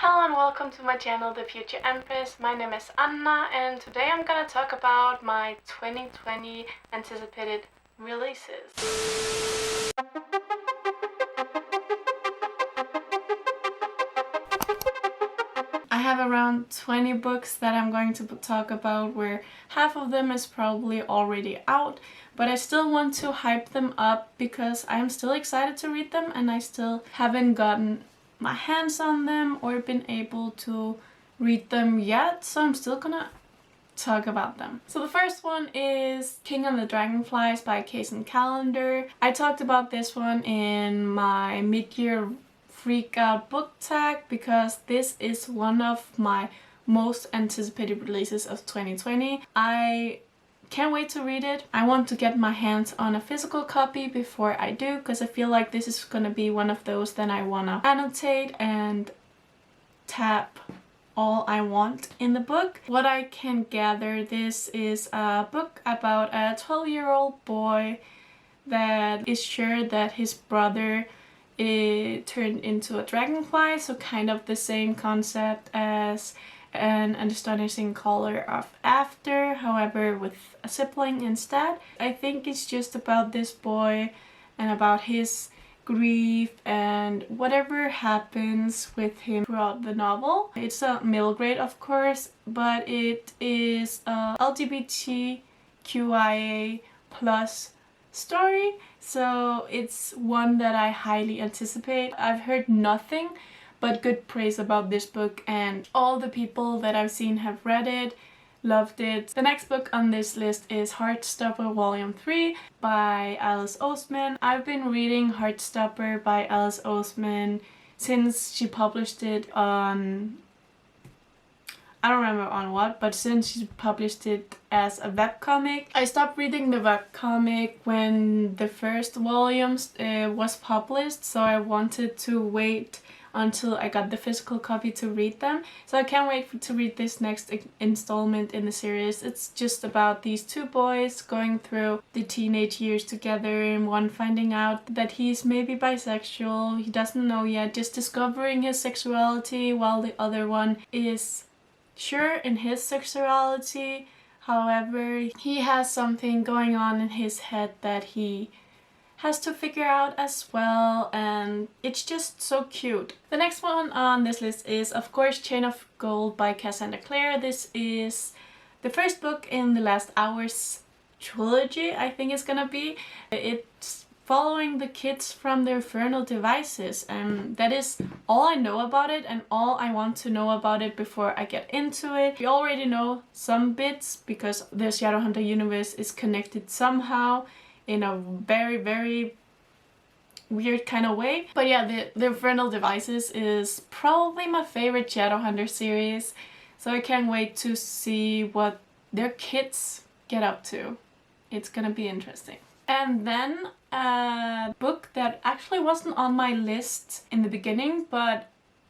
Hello and welcome to my channel, The Future Empress. My name is Anna and today I'm gonna talk about my 2020 anticipated releases. I have around 20 books that I'm going to talk about, where half of them is probably already out, but I still want to hype them up because I'm still excited to read them and I still haven't gotten my hands on them or been able to read them yet, so I'm still gonna talk about them. So the first one is King and the Dragonflies by Kacen Callender. I talked about this one in my mid-year freak out book tag because this is one of my most anticipated releases of 2020. I can't wait to read it. I want to get my hands on a physical copy before I do, because I feel like this is gonna be one of those that I wanna annotate and tap all I want in the book. What I can gather, this is a book about a 12-year-old boy that is sure that his brother turned into a dragonfly, so kind of the same concept as An Astonishing Color of After, however with a sibling instead. I think it's just about this boy and about his grief and whatever happens with him throughout the novel. It's a middle grade, of course, but it is a LGBTQIA plus story, so it's one that I highly anticipate. I've heard nothing but good praise about this book, and all the people that I've seen have read it, loved it. The next book on this list is Heartstopper Volume 3 by Alice Oseman. I've been reading Heartstopper by Alice Oseman since she published it on, I don't remember on what, but since she published it as a webcomic. I stopped reading the webcomic when the first volume was published, so I wanted to wait until I got the physical copy to read them. So I can't wait to read this next installment in the series. It's just about these two boys going through the teenage years together, and one finding out that he's maybe bisexual, he doesn't know yet, just discovering his sexuality, while the other one is sure in his sexuality. However, he has something going on in his head that he has to figure out as well, and it's just so cute. The next one on this list is, of course, Chain of Gold by Cassandra Clare. This is the first book in the Last Hours trilogy, I think it's gonna be. It's following the kids from their infernal devices, and that is all I know about it and all I want to know about it before I get into it. We already know some bits because the Shadowhunter universe is connected somehow in a very, very weird kind of way. But yeah, the Infernal Devices is probably my favorite Shadowhunter series, so I can't wait to see what their kids get up to. It's gonna be interesting. And then a book that actually wasn't on my list in the beginning, but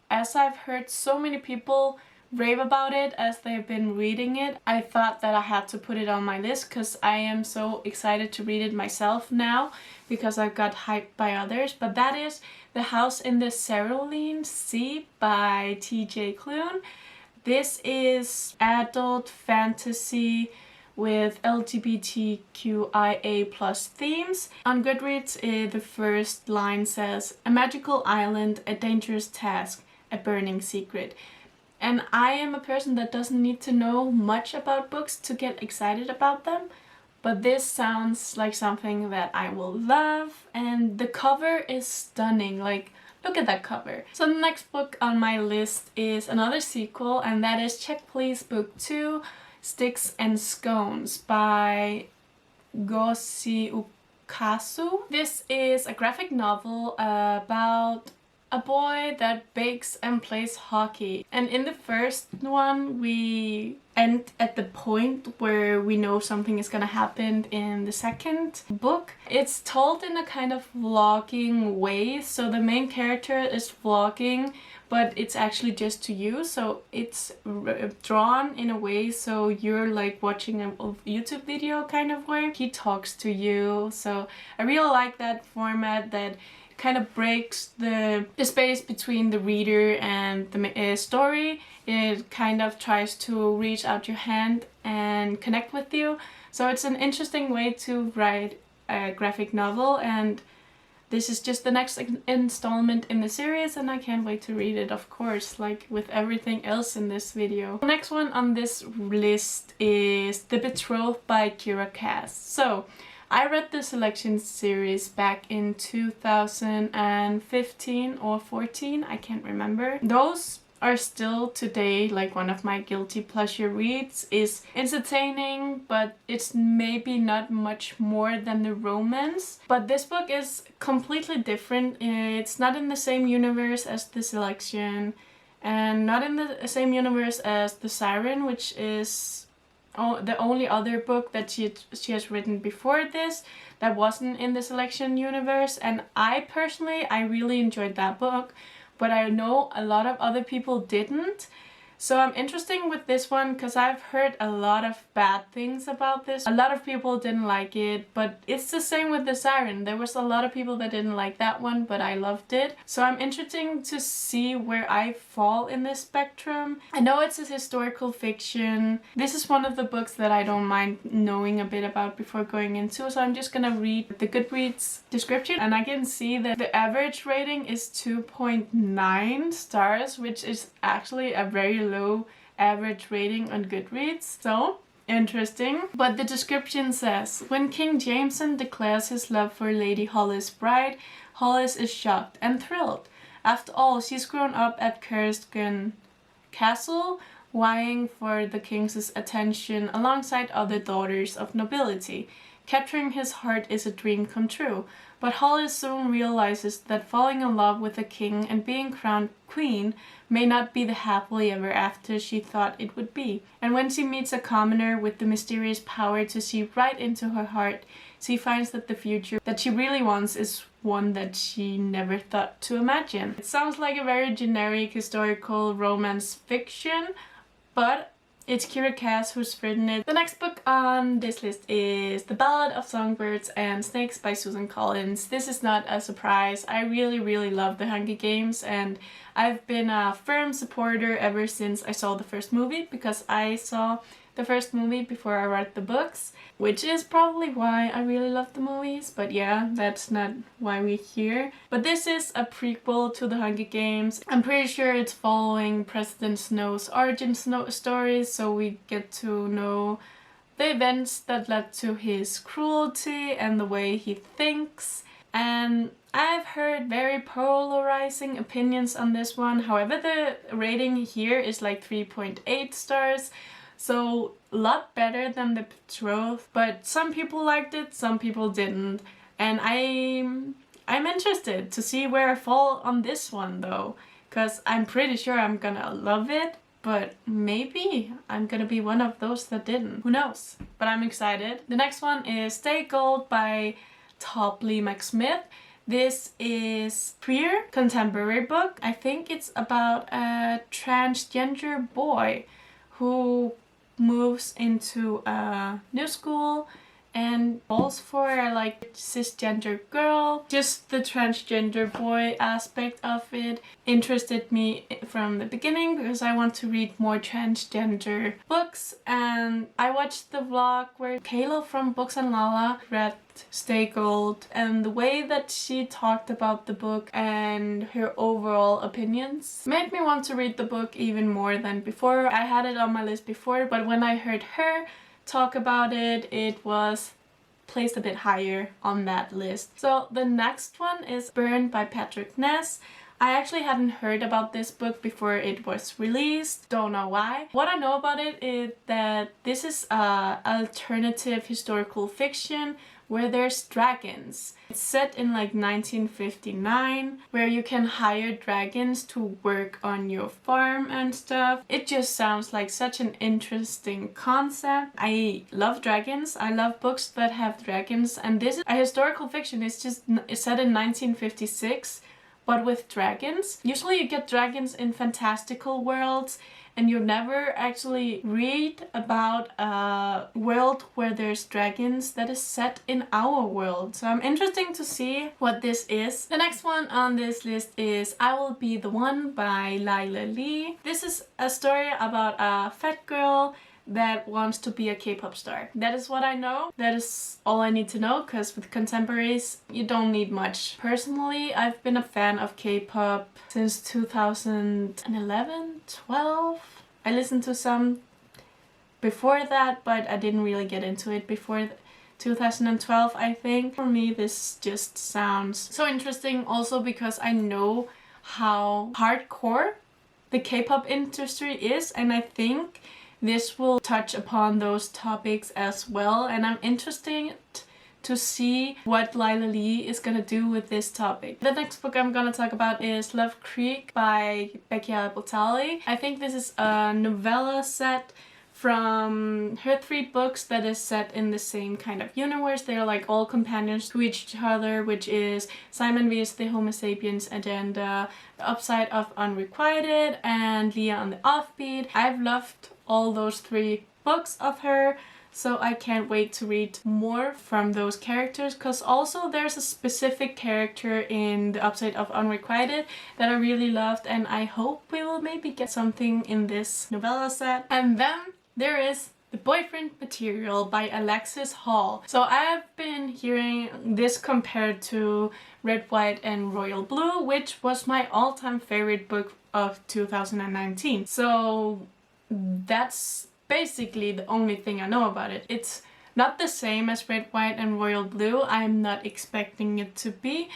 as I've heard so many people rave about it as they've been reading it, I thought that I had to put it on my list because I am so excited to read it myself now because I got hyped by others. But that is The House in the Cerulean Sea by T.J. Klune. This is adult fantasy with LGBTQIA plus themes. On Goodreads, the first line says, "A magical island, a dangerous task, a burning secret." And I am a person that doesn't need to know much about books to get excited about them, but this sounds like something that I will love, and the cover is stunning. Like, look at that cover. So the next book on my list is another sequel, and that is Check Please Book 2, Sticks and Scones by Ngozi Ukazu. This is a graphic novel about a boy that bakes and plays hockey. And in the first one, we end at the point where we know something is gonna happen in the second book. It's told in a kind of vlogging way, so the main character is vlogging, but it's actually just to you, so it's drawn in a way so you're like watching a YouTube video kind of way. He talks to you, so I really like that format, that kind of breaks the space between the reader and the story. It kind of tries to reach out your hand and connect with you. So it's an interesting way to write a graphic novel, and this is just the next installment in the series, and I can't wait to read it, of course, like with everything else in this video. The next one on this list is The Betrothed by Kiera Cass. So I read the Selection series back in 2015 or 14, I can't remember. Those are still today like one of my guilty pleasure reads. It's entertaining, but it's maybe not much more than the romance. But this book is completely different. It's not in the same universe as the Selection, and not in the same universe as the Siren, which is the only other book that she has written before this that wasn't in the Selection universe. And I really enjoyed that book, but I know a lot of other people didn't. So I'm interested with this one because I've heard a lot of bad things about this. A lot of people didn't like it, but it's the same with the Siren. There was a lot of people that didn't like that one, but I loved it. So I'm interested to see where I fall in this spectrum. I know it's a historical fiction. This is one of the books that I don't mind knowing a bit about before going into, so I'm just gonna read the Goodreads description, and I can see that the average rating is 2.9 stars, which is actually a very low average rating on Goodreads. So interesting. But the description says, when King Jameson declares his love for Lady Hollis' bride, Hollis is shocked and thrilled. After all, she's grown up at Carsden Castle, vying for the king's attention alongside other daughters of nobility. Capturing his heart is a dream come true, but Hollis soon realizes that falling in love with a king and being crowned queen may not be the happily ever after she thought it would be. And when she meets a commoner with the mysterious power to see right into her heart, she finds that the future that she really wants is one that she never thought to imagine. It sounds like a very generic historical romance fiction, but it's Kiera Cass who's written it. The next book on this list is The Ballad of Songbirds and Snakes by Susan Collins. This is not a surprise. I really love The Hunger Games, and I've been a firm supporter ever since I saw the first movie, because I saw the first movie before I read the books, which is probably why I really love the movies, but yeah, that's not why we're here. But this is a prequel to The Hunger Games. I'm pretty sure it's following President Snow's origin story, so we get to know the events that led to his cruelty and the way he thinks. And I've heard very polarizing opinions on this one. However, the rating here is like 3.8 stars. So a lot better than The Betrothed, but some people liked it, some people didn't. And I'm interested to see where I fall on this one though, because I'm pretty sure I'm gonna love it, but maybe I'm gonna be one of those that didn't. Who knows? But I'm excited. The next one is Stay Gold by Tolby McSmith. This is queer contemporary book. I think it's about a transgender boy who moves into a new school and falls for a like cisgender girl. Just the transgender boy aspect of it interested me from the beginning because I want to read more transgender books, and I watched the vlog where Cale from Books and Lala read Stay Gold, and the way that she talked about the book and her overall opinions made me want to read the book even more than before. I had it on my list before, but when I heard her talk about it, it was placed a bit higher on that list. So the next one is Burned by Patrick Ness. I actually hadn't heard about this book before it was released. Don't know why. What I know about it is that this is a alternative historical fiction where there's dragons. It's set in like 1959, where you can hire dragons to work on your farm and stuff. It just sounds like such an interesting concept. I love dragons. I love books that have dragons, and this is a historical fiction. It's set in 1956, but with dragons. Usually you get dragons in fantastical worlds, and you never actually read about a world where there's dragons that is set in our world. So I'm interested to see what this is. The next one on this list is I Will Be the One by Lyla Lee. This is a story about a fat girl that wants to be a K-pop star. That is what I know. That is all I need to know, because with contemporaries you don't need much. Personally, I've been a fan of K-pop since 2011, 12. I listened to some before that, but I didn't really get into it before 2012, I think. For me, this just sounds so interesting, also because I know how hardcore the K-pop industry is, and I think this will touch upon those topics as well, and I'm interested to see what Lyla Lee is gonna do with this topic. The next book I'm gonna talk about is Love Creek by Becky Albertalli. I think this is a novella set from her 3 books that is set in the same kind of universe. They're like all companions to each other, which is Simon vs. the Homo sapiens Agenda, The Upside of Unrequited, and Leah on the Offbeat. I've loved all those 3 books of her, so I can't wait to read more from those characters, because also there's a specific character in The Upside of Unrequited that I really loved, and I hope we will maybe get something in this novella set. And then there is The Boyfriend Material by Alexis Hall. So I've been hearing this compared to Red, White and Royal Blue, which was my all-time favorite book of 2019. So that's basically the only thing I know about it. It's not the same as Red, White and Royal Blue. I'm not expecting it to be,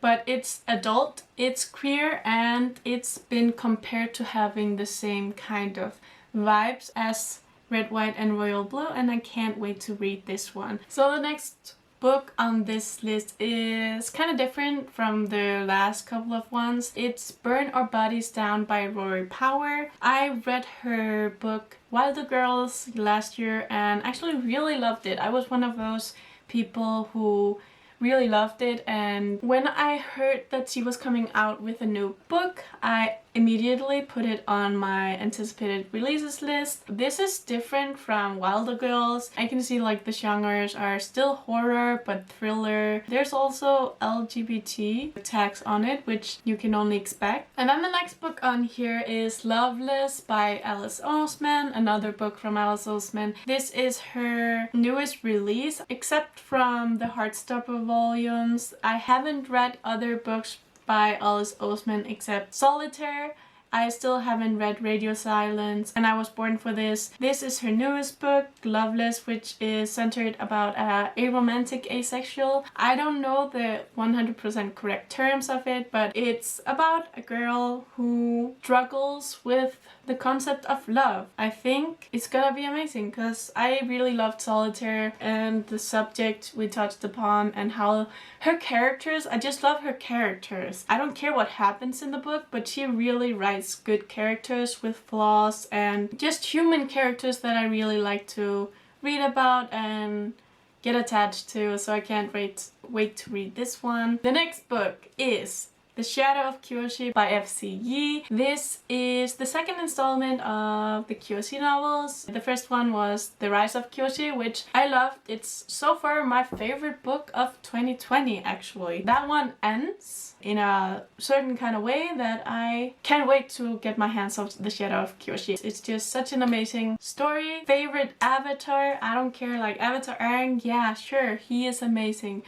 but it's adult, it's queer, and it's been compared to having the same kind of vibes as Red, White and Royal Blue, and I can't wait to read this one. So the next book on this list is kind of different from the last couple of ones. It's Burn Our Bodies Down by Rory Power. I read her book Wilder Girls last year and actually really loved it. I was one of those people who really loved it, and when I heard that she was coming out with a new book, I immediately put it on my anticipated releases list. This is different from Wilder Girls. I can see like the genres are still horror but thriller. There's also LGBT tags on it, which you can only expect. And then the next book on here is Loveless by Alice Oseman, another book from Alice Oseman. This is her newest release, except from the Heartstopper volumes. I haven't read other books by Alice Oseman except Solitaire. I still haven't read Radio Silence, and I Was Born for This. This is her newest book, Loveless, which is centered about a romantic asexual. I don't know the 100% correct terms of it, but it's about a girl who struggles with the concept of love. I think it's gonna be amazing because I really loved Solitaire and the subject we touched upon and how her characters, I just love her characters. I don't care what happens in the book, but she really writes good characters with flaws and just human characters that I really like to read about and get attached to, so I can't wait to read this one. The next book is The Shadow of Kyoshi by F.C. Yee. This is the second installment of the Kyoshi novels. The first one was The Rise of Kyoshi, which I loved. It's so far my favorite book of 2020, actually. That one ends in a certain kind of way that I can't wait to get my hands on The Shadow of Kyoshi. It's just such an amazing story. Favorite avatar? I don't care, like Avatar Aang, yeah, sure, he is amazing.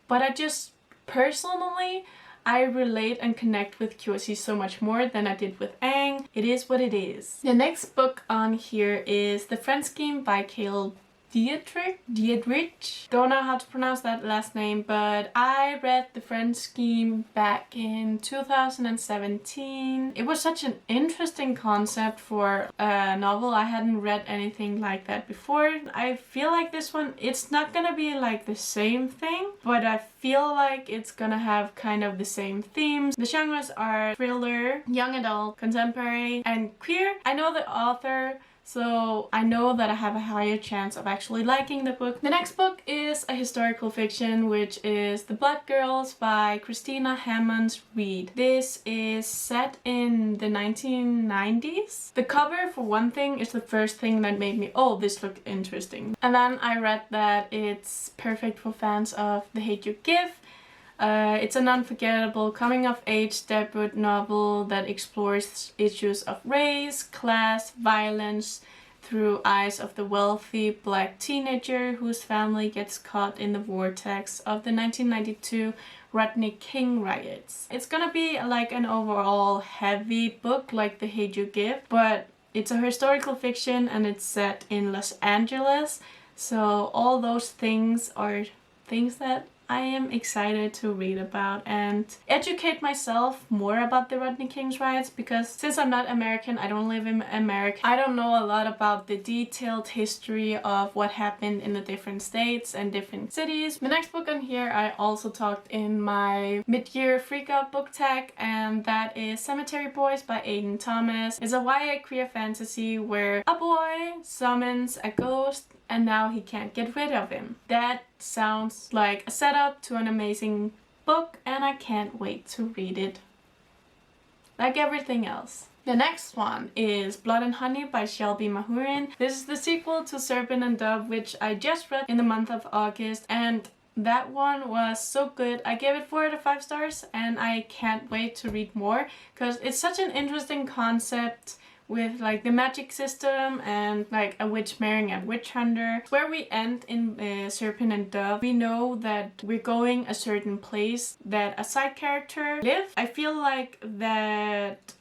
But I just personally, I relate and connect with Kyoshi so much more than I did with Aang. It is what it is. The next book on here is The Friend Scheme by Cale. Dietrich. Don't know how to pronounce that last name, but I read The Friend Scheme back in 2017. It was such an interesting concept for a novel. I hadn't read anything like that before. I feel like this one, it's not gonna be like the same thing, but I feel like it's gonna have kind of the same themes. The genres are thriller, young adult, contemporary, and queer. I know the author so I know that I have a higher chance of actually liking the book. The next book is a historical fiction, which is The Blood Girls by Christina Hammonds Reed. This is set in the 1990s. The cover, for one thing, is the first thing that made me, oh, this looked interesting. And then I read that it's perfect for fans of The Hate You Give. It's an unforgettable coming-of-age debut novel that explores issues of race, class, violence through eyes of the wealthy black teenager whose family gets caught in the vortex of the 1992 Rodney King riots. It's gonna be like an overall heavy book like The Hate You Give, but it's a historical fiction and it's set in Los Angeles, so all those things are things that I am excited to read about and educate myself more about the Rodney King's riots, because since I'm not American, I don't live in America, I don't know a lot about the detailed history of what happened in the different states and different cities. The next book on here I also talked in my mid-year freakout book tag, and that is Cemetery Boys by Aiden Thomas. It's a YA queer fantasy where a boy summons a ghost and now he can't get rid of him. That sounds like a setup to an amazing book, and I can't wait to read it. Like everything else. The next one is Blood and Honey by Shelby Mahurin. This is the sequel to Serpent and Dove, which I just read in the month of August, and that one was so good. I gave it 4 out of 5 stars, and I can't wait to read more because it's such an interesting concept with like the magic system and like a witch marrying a witch hunter. Where we end in Serpent and Dove, we know that we're going a certain place that a side character lives. I feel like that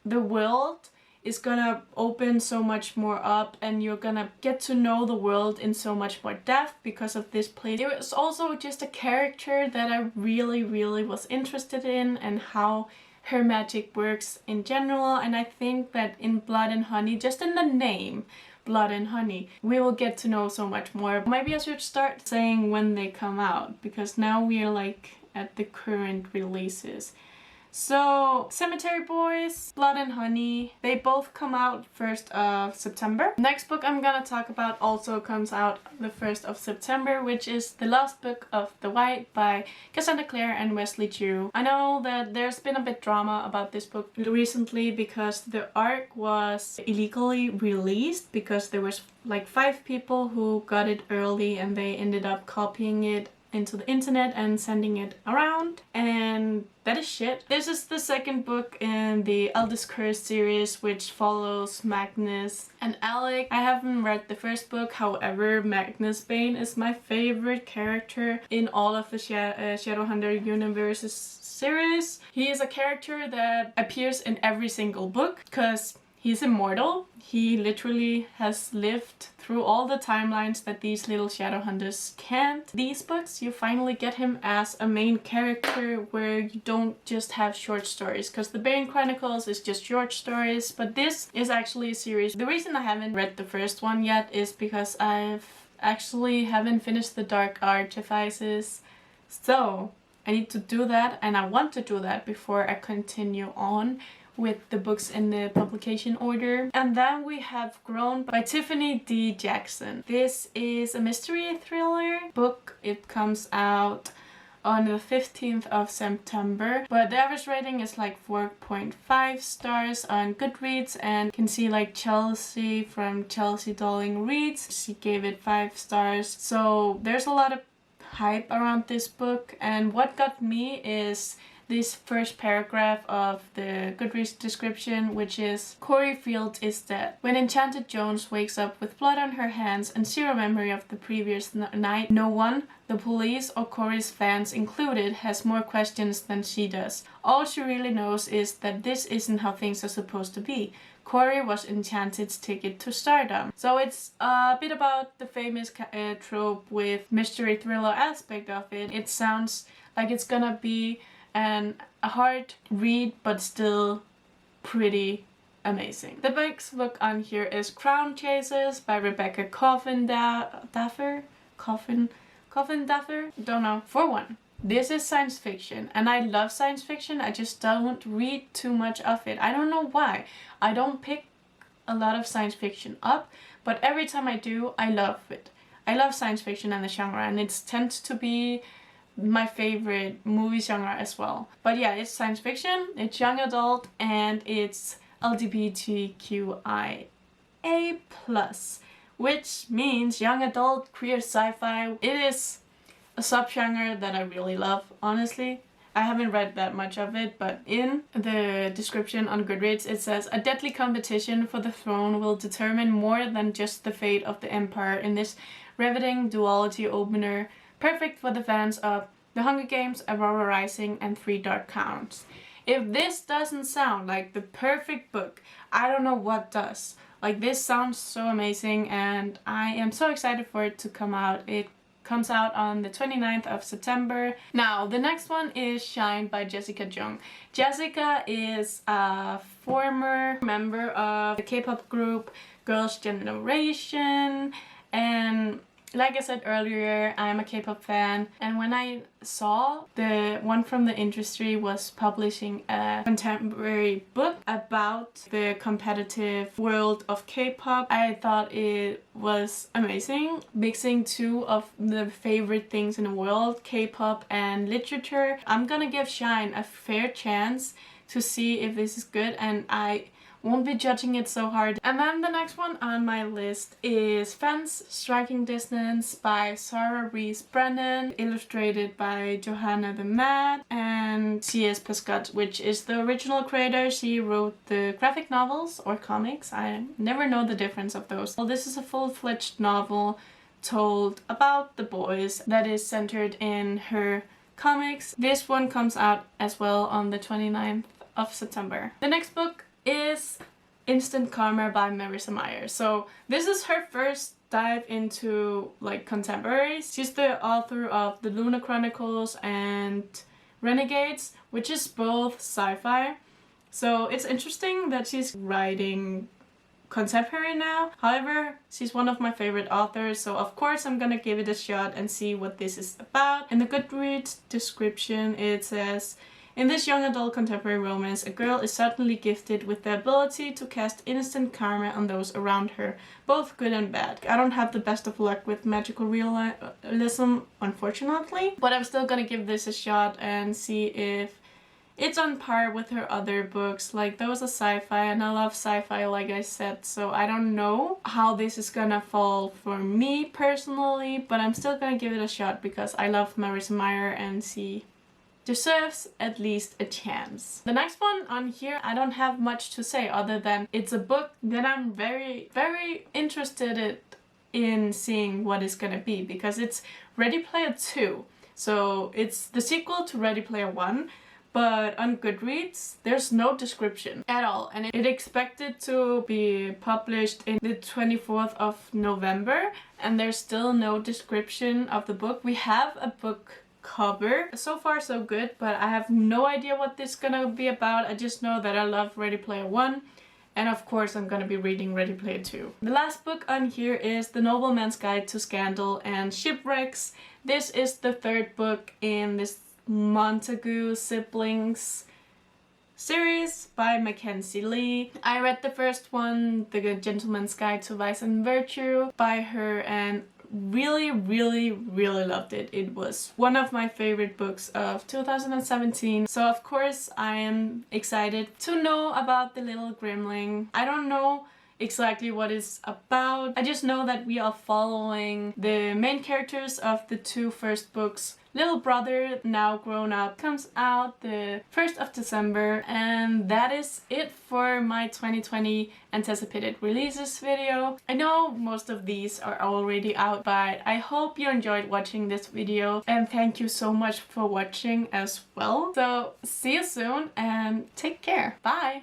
the world is gonna open so much more up and you're gonna get to know the world in so much more depth because of this place. It was also just a character that I really was interested in and how her magic works in general, and I think that in Blood and Honey, just in the name Blood and Honey, we will get to know so much more. Maybe I should start saying when they come out, because now we are like at the current releases. So Cemetery Boys, Blood and Honey, they both come out 1st of September. Next book I'm gonna talk about also comes out the 1st of September, which is The Last Book of the White by Cassandra, Clare and Wesley Chu. I know that there's been a bit drama about this book recently because the arc was illegally released because there was like 5 people who got it early and they ended up copying it into the internet and sending it around, and that is shit. This is the second book in the Eldest Curse series, which follows Magnus and Alec. I haven't read the first book, however Magnus Bane is my favorite character in all of the Shadowhunter universes series. He is a character that appears in every single book because he's immortal. He literally has lived through all the timelines that these little Shadowhunters can't. These books, you finally get him as a main character where you don't just have short stories, because the Bane Chronicles is just short stories, but this is actually a series. The reason I haven't read the first one yet is because I've actually haven't finished the Dark Artifices, so I need to do that, and I want to do that before I continue on with the books in the publication order. And then we have Grown by Tiffany D. Jackson. This is a mystery thriller book. It comes out on the 15th of September, but the average rating is like 4.5 stars on Goodreads, and you can see like Chelsea from Chelsea Darling Reads, she gave it 5 stars. So there's a lot of hype around this book, and what got me is this first paragraph of the Goodreads description, which is: Corey Field is dead. When Enchanted Jones wakes up with blood on her hands and zero memory of the previous night, no one, the police or Corey's fans included, has more questions than she does. All she really knows is that this isn't how things are supposed to be. Corey was Enchanted's ticket to stardom. So it's a bit about the famous trope with mystery thriller aspect of it. It sounds like it's gonna be a hard read, but still pretty amazing. The next book on here is Crown Chasers by Rebecca Coffin Daffer? Don't know. For one, this is science fiction, and I love science fiction. I just don't read too much of it. I don't know why. I don't pick a lot of science fiction up, but every time I do, I love it. I love science fiction and the genre, and it tends to be my favorite movie genre as well. But yeah, it's science fiction, it's young adult, and it's LGBTQIA+, which means young adult queer sci-fi. It is a subgenre that I really love, honestly. I haven't read that much of it, but in the description on Goodreads it says, a deadly competition for the throne will determine more than just the fate of the Empire in this riveting duology opener, perfect for the fans of The Hunger Games, Aurora Rising, and Three Dark Crowns. If this doesn't sound like the perfect book, I don't know what does. Like, this sounds so amazing, and I am so excited for it to come out. It comes out on the 29th of September. Now, the next one is Shine by Jessica Jung. Jessica is a former member of the K-pop group Girls' Generation, and like I said earlier, I'm a K-pop fan, and when I saw the one from the industry was publishing a contemporary book about the competitive world of K-pop, I thought it was amazing, mixing two of the favorite things in the world, K-pop and literature. I'm gonna give Shine a fair chance to see if this is good, and I won't be judging it so hard. And then the next one on my list is Fence Striking Distance by Sarah Rees Brennan, illustrated by Johanna the Mad and C.S. Prescott, which is the original creator. She wrote the graphic novels or comics. I never know the difference of those. Well, this is a full-fledged novel told about the boys that is centered in her comics. This one comes out as well on the 29th of September. The next book is Instant Karma by Marissa Meyer. So this is her first dive into like contemporaries. She's the author of The Luna Chronicles and Renegades, which is both sci-fi. So it's interesting that she's writing contemporary now. However, she's one of my favorite authors, so of course I'm gonna give it a shot and see what this is about. In the Goodreads description it says, in this young adult contemporary romance, a girl is suddenly gifted with the ability to cast instant karma on those around her, both good and bad. I don't have the best of luck with magical realism, unfortunately, but I'm still gonna give this a shot and see if it's on par with her other books. Like, those are sci-fi, and I love sci-fi, like I said, so I don't know how this is gonna fall for me personally, but I'm still gonna give it a shot because I love Marissa Meyer and she deserves at least a chance. The next one on here, I don't have much to say other than it's a book that I'm very, very interested in seeing what it's gonna be, because it's Ready Player 2. So it's the sequel to Ready Player 1, but on Goodreads there's no description at all, and it expected to be published in the 24th of November, and there's still no description of the book. We have a book cover. So far so good, but I have no idea what this is gonna be about. I just know that I love Ready Player 1, and of course I'm gonna be reading Ready Player 2. The last book on here is The Nobleman's Guide to Scandal and Shipwrecks. This is the third book in this Montague siblings series by Mackenzie Lee. I read the first one, The Gentleman's Guide to Vice and Virtue, by her, and really loved it. It was one of my favorite books of 2017. So of course I am excited to know about the little gremlin. I don't know exactly what it's about. I just know that we are following the main characters of the two first books. Little Brother, now grown up, comes out the 1st of December, and that is it for my 2020 anticipated releases video. I know most of these are already out, but I hope you enjoyed watching this video, and thank you so much for watching as well. So see you soon and take care. Bye!